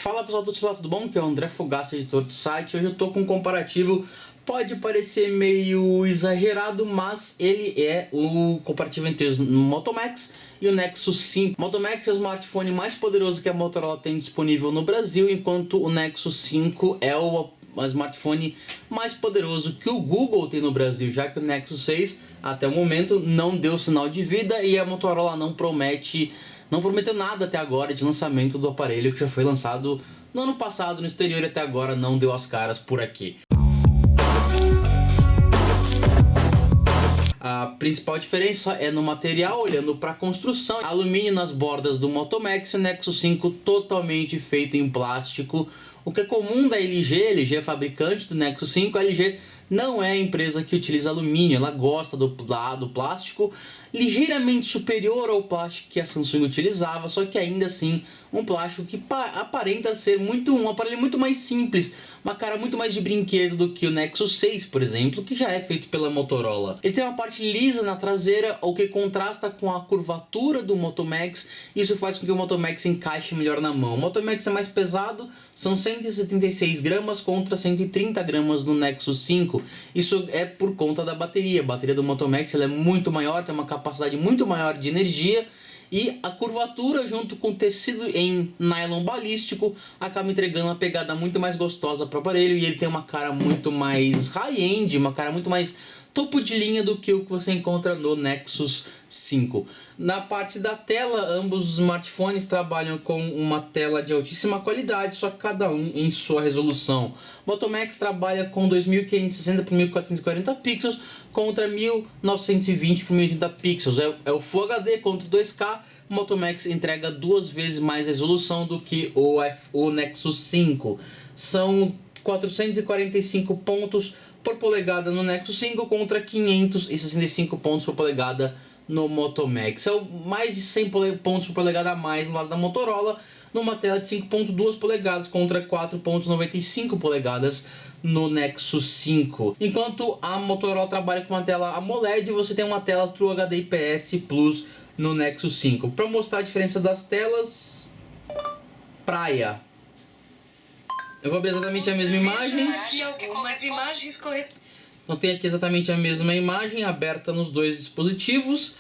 Fala pessoal, tudo bom? Que é o André Fogaça, editor do site. Hoje eu tô com um comparativo, pode parecer meio exagerado, mas ele é o comparativo entre o Moto Max e o Nexus 5. O Moto Max é o smartphone mais poderoso que a Motorola tem disponível no Brasil, enquanto o Nexus 5 é o smartphone mais poderoso que o Google tem no Brasil, já que o Nexus 6 até o momento não deu sinal de vida e a Motorola não prometeu nada até agora de lançamento do aparelho, que já foi lançado no ano passado no exterior e até agora não deu as caras por aqui. A principal diferença é no material, olhando para a construção. Alumínio nas bordas do Moto Max e o Nexus 5 totalmente feito em plástico, o que é comum da LG. A LG é fabricante do Nexus 5, a LG não é a empresa que utiliza alumínio, ela gosta do plástico ligeiramente superior ao plástico que a Samsung utilizava, só que ainda assim um plástico que aparenta ser um aparelho muito mais simples, uma cara muito mais de brinquedo do que o Nexus 6, por exemplo, que já é feito pela Motorola. Ele tem uma parte lisa na traseira, o que contrasta com a curvatura do Moto Max. Isso faz com que o Moto Max encaixe melhor na mão. O Moto Max é mais pesado, são 176 gramas contra 130 gramas no Nexus 5. Isso é por conta da bateria. A bateria do Moto Max ela é muito maior, tem uma capacidade muito maior de energia, e a curvatura junto com o tecido em nylon balístico acaba entregando uma pegada muito mais gostosa para o aparelho, e ele tem uma cara muito mais high-end, uma cara muito mais topo de linha do que o que você encontra no Nexus 5. Na parte da tela, ambos os smartphones trabalham com uma tela de altíssima qualidade, só que cada um em sua resolução. O Moto Max trabalha com 2560 por 1440 pixels contra 1920 por 1080 pixels. É o Full HD contra 2K. O Moto Max entrega 2 vezes mais resolução do que o Nexus 5. São 445 pontos por polegada no Nexus 5 contra 565 pontos por polegada no Moto Max. São mais de 100 pontos por polegada a mais no lado da Motorola, numa tela de 5.2 polegadas contra 4.95 polegadas no Nexus 5. Enquanto a Motorola trabalha com uma tela AMOLED, você tem uma tela True HD IPS Plus no Nexus 5. Para mostrar a diferença das telas, praia. Eu vou abrir exatamente a mesma imagem. Então tem aqui exatamente a mesma imagem aberta nos dois dispositivos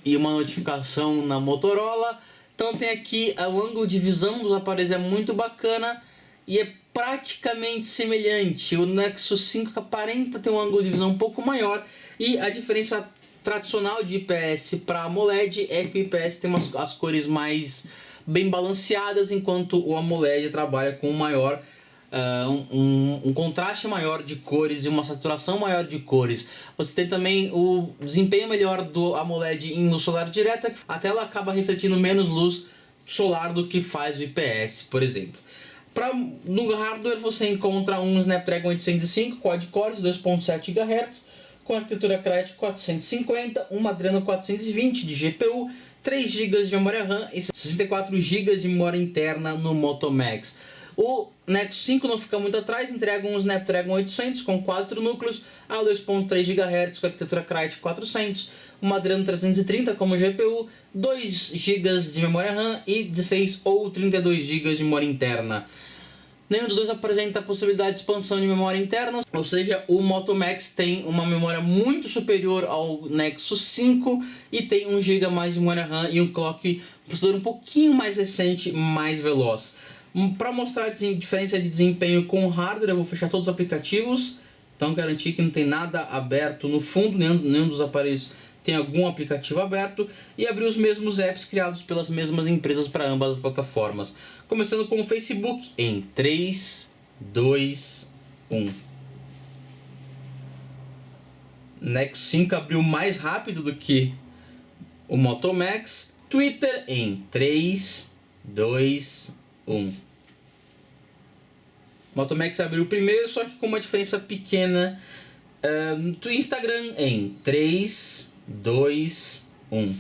e uma notificação na Motorola. Então tem aqui o ângulo de visão dos aparelhos é muito bacana e é praticamente semelhante. O Nexus 5 aparenta ter um ângulo de visão um pouco maior, e a diferença tradicional de IPS para AMOLED é que o IPS tem as cores mais bem balanceadas, enquanto o AMOLED trabalha com um contraste maior de cores e uma saturação maior de cores. Você tem também o desempenho melhor do AMOLED em luz solar direta, a tela acaba refletindo menos luz solar do que faz o IPS, por exemplo. No hardware você encontra um Snapdragon 805 quad-cores 2.7 GHz com arquitetura Crytek 450, uma Adreno 420 de GPU, 3 GB de memória RAM e 64 GB de memória interna no Moto Max. O Nexus 5 não fica muito atrás, entrega um Snapdragon 800 com 4 núcleos a 2.3 GHz com arquitetura Crytek 400, uma Adreno 330 como GPU, 2 GB de memória RAM e 16 ou 32 GB de memória interna. Nenhum dos dois apresenta a possibilidade de expansão de memória interna, ou seja, o Moto Max tem uma memória muito superior ao Nexus 5 e tem 1 GB a mais de memória RAM e um processador um pouquinho mais recente, mais veloz. Para mostrar a diferença de desempenho com o hardware, eu vou fechar todos os aplicativos, então garantir que não tem nada aberto no fundo, nenhum dos aparelhos tem algum aplicativo aberto, e abrir os mesmos apps criados pelas mesmas empresas para ambas as plataformas. Começando com o Facebook em 3, 2, 1. Nexus 5 abriu mais rápido do que o Moto Max. Twitter em 3, 2, 1. Moto Max abriu primeiro, só que com uma diferença pequena. Instagram em 3, 2, 1.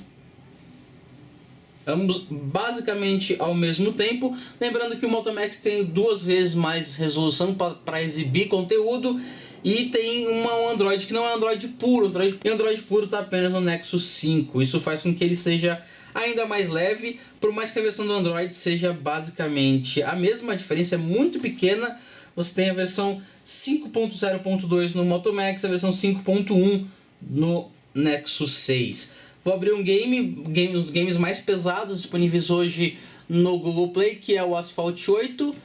Ambos basicamente ao mesmo tempo. Lembrando que o Moto Max tem 2 vezes mais resolução para exibir conteúdo. E tem um Android que não é Android puro. O Android puro está apenas no Nexus 5. Isso faz com que ele seja ainda mais leve, por mais que a versão do Android seja basicamente a mesma, a diferença é muito pequena. Você tem a versão 5.0.2 no Moto Max, a versão 5.1 no Nexus 6. Vou abrir um um dos games mais pesados disponíveis hoje no Google Play, que é o Asphalt 8.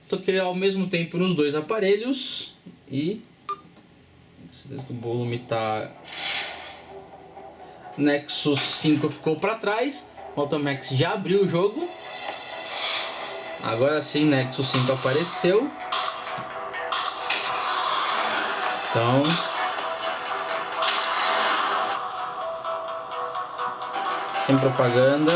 Toquei ao mesmo tempo nos dois aparelhos e... certeza que o volume tá... Nexus 5 ficou para trás. Moto Max já abriu o jogo. Agora sim, Nexus 5 apareceu. Então... sem propaganda.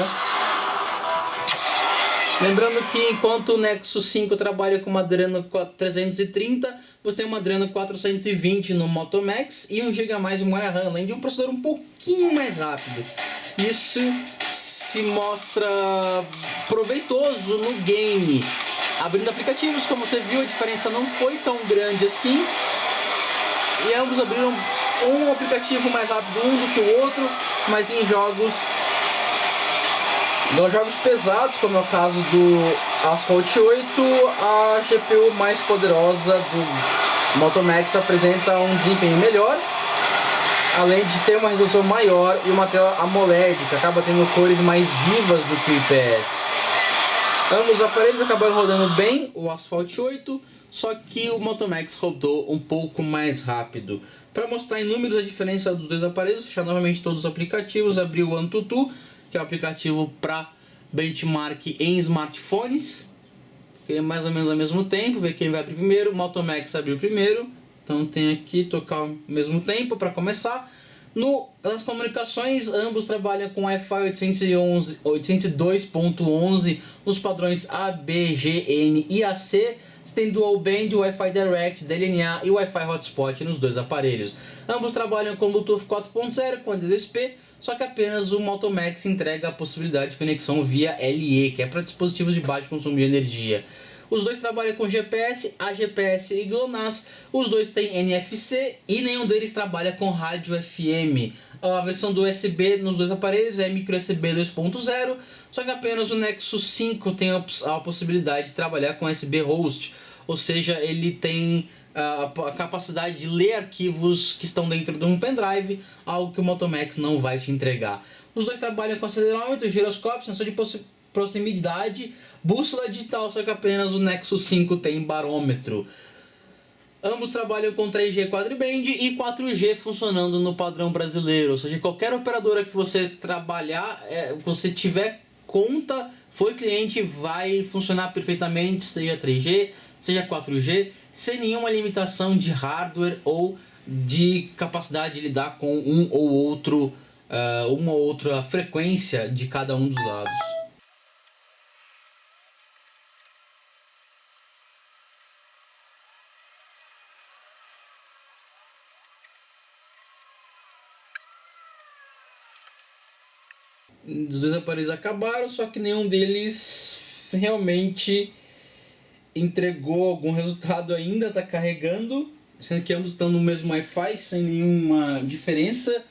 Lembrando que enquanto o Nexus 5 trabalha com uma Adreno 330, você tem uma Adreno 420 no Moto Max e 1 GB a mais de memória RAM, além de um processador um pouquinho mais rápido. Isso se mostra proveitoso no game. Abrindo aplicativos, como você viu, a diferença não foi tão grande assim. E ambos abriram um aplicativo mais rápido um do que o outro, mas em jogos pesados, como é o caso do Asphalt 8, a GPU mais poderosa do Moto Max apresenta um desempenho melhor, além de ter uma resolução maior e uma tela AMOLED, que acaba tendo cores mais vivas do que o IPS. Ambos os aparelhos acabaram rodando bem o Asphalt 8, só que o Moto Max rodou um pouco mais rápido. Para mostrar em números a diferença dos dois aparelhos, fechar novamente todos os aplicativos, abrir o AnTuTu, que é um aplicativo para benchmark em smartphones, que é mais ou menos ao mesmo tempo, ver quem vai abrir primeiro. O Moto Max abriu primeiro, então tem aqui tocar ao mesmo tempo para começar. Nas comunicações, ambos trabalham com Wi-Fi 802.11 nos padrões A, B, G, N e AC. Você tem Dual Band, Wi-Fi Direct, DLNA e Wi-Fi Hotspot nos dois aparelhos. Ambos trabalham com Bluetooth 4.0 com ADSP, só que apenas o Moto Max entrega a possibilidade de conexão via LE, que é para dispositivos de baixo consumo de energia. Os dois trabalham com GPS, AGPS e GLONASS, os dois têm NFC e nenhum deles trabalha com rádio FM. A versão do USB nos dois aparelhos é micro USB 2.0, só que apenas o Nexus 5 tem a possibilidade de trabalhar com USB Host, ou seja, ele tem a capacidade de ler arquivos que estão dentro de um pendrive, algo que o Moto Max não vai te entregar. Os dois trabalham com acelerômetro, giroscópio, sensor de proximidade, bússola digital, só que apenas o Nexus 5 tem barômetro. Ambos trabalham com 3G quadriband e 4G funcionando no padrão brasileiro, ou seja, qualquer operadora que você trabalhar, você tiver conta, foi cliente, vai funcionar perfeitamente, seja 3G, seja 4G, sem nenhuma limitação de hardware ou de capacidade de lidar com uma ou outra frequência de cada um dos lados. Os dois aparelhos acabaram, só que nenhum deles realmente entregou algum resultado ainda, está carregando, sendo que ambos estão no mesmo Wi-Fi, sem nenhuma diferença,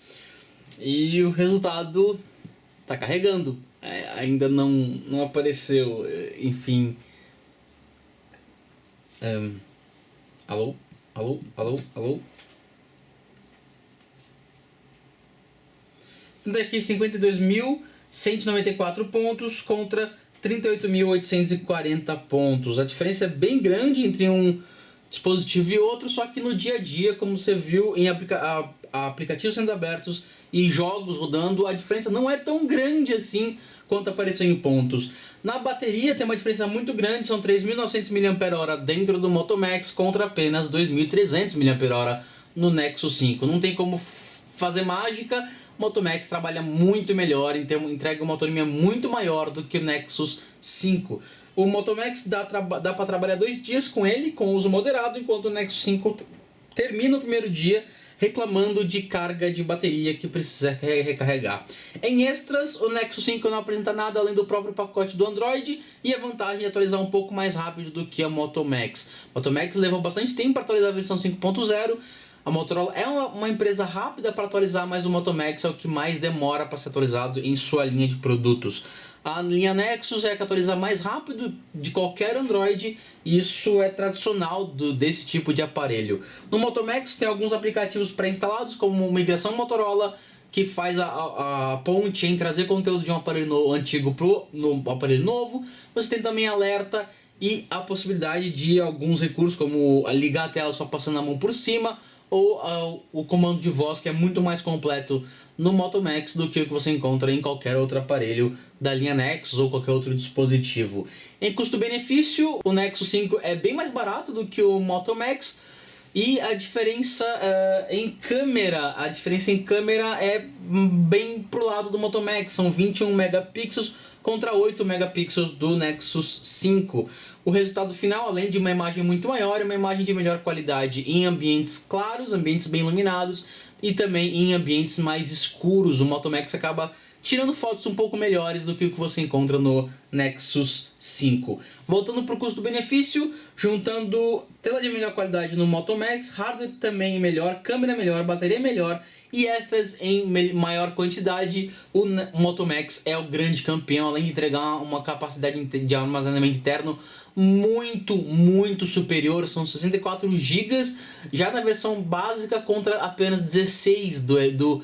e o resultado está carregando, ainda não apareceu, enfim. Alô? Alô? Alô? Alô? Então aqui 52.194 pontos contra 38.840 pontos. A diferença é bem grande entre um dispositivo e outro, só que no dia a dia, como você viu em aplicativos sendo abertos e jogos rodando, a diferença não é tão grande assim quanto apareceu em pontos. Na bateria tem uma diferença muito grande, são 3.900 mAh dentro do Moto Max contra apenas 2.300 mAh no Nexus 5. Não tem como fazer mágica. O Moto Max trabalha muito melhor, entrega uma autonomia muito maior do que o Nexus 5. O Moto Max dá para trabalhar 2 dias com ele, com uso moderado, enquanto o Nexus 5 termina o primeiro dia reclamando de carga de bateria que precisa recarregar. Em extras, o Nexus 5 não apresenta nada além do próprio pacote do Android e a vantagem de atualizar um pouco mais rápido do que a Moto Max. A Moto Max levou bastante tempo para atualizar a versão 5.0, A Motorola é uma empresa rápida para atualizar, mas o Moto Max é o que mais demora para ser atualizado em sua linha de produtos. A linha Nexus é a que atualiza mais rápido de qualquer Android, e isso é tradicional desse tipo de aparelho. No Moto Max tem alguns aplicativos pré-instalados, como Migração Motorola, que faz a ponte em trazer conteúdo de um aparelho antigo para o aparelho novo. Você tem também alerta e a possibilidade de alguns recursos, como ligar a tela só passando a mão por cima, ou o comando de voz, que é muito mais completo no Moto Max do que o que você encontra em qualquer outro aparelho da linha Nexus ou qualquer outro dispositivo. Em custo-benefício, o Nexus 5 é bem mais barato do que o Moto Max, e a diferença em câmera é bem pro lado do Moto Max, são 21 megapixels contra 8 megapixels do Nexus 5. O resultado final, além de uma imagem muito maior, é uma imagem de melhor qualidade em ambientes claros, ambientes bem iluminados, e também em ambientes mais escuros. O Moto Max acaba tirando fotos um pouco melhores do que o que você encontra no Nexus 5. Voltando para o custo-benefício, juntando tela de melhor qualidade no Moto Max, hardware também melhor, câmera melhor, bateria melhor e extras em maior quantidade, o Moto Max é o grande campeão, além de entregar uma capacidade de armazenamento interno muito superior. São 64 GB já na versão básica contra apenas 16 do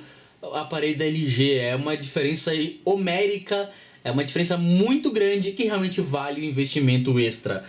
aparelho da LG. É uma diferença homérica, é uma diferença muito grande que realmente vale o investimento extra.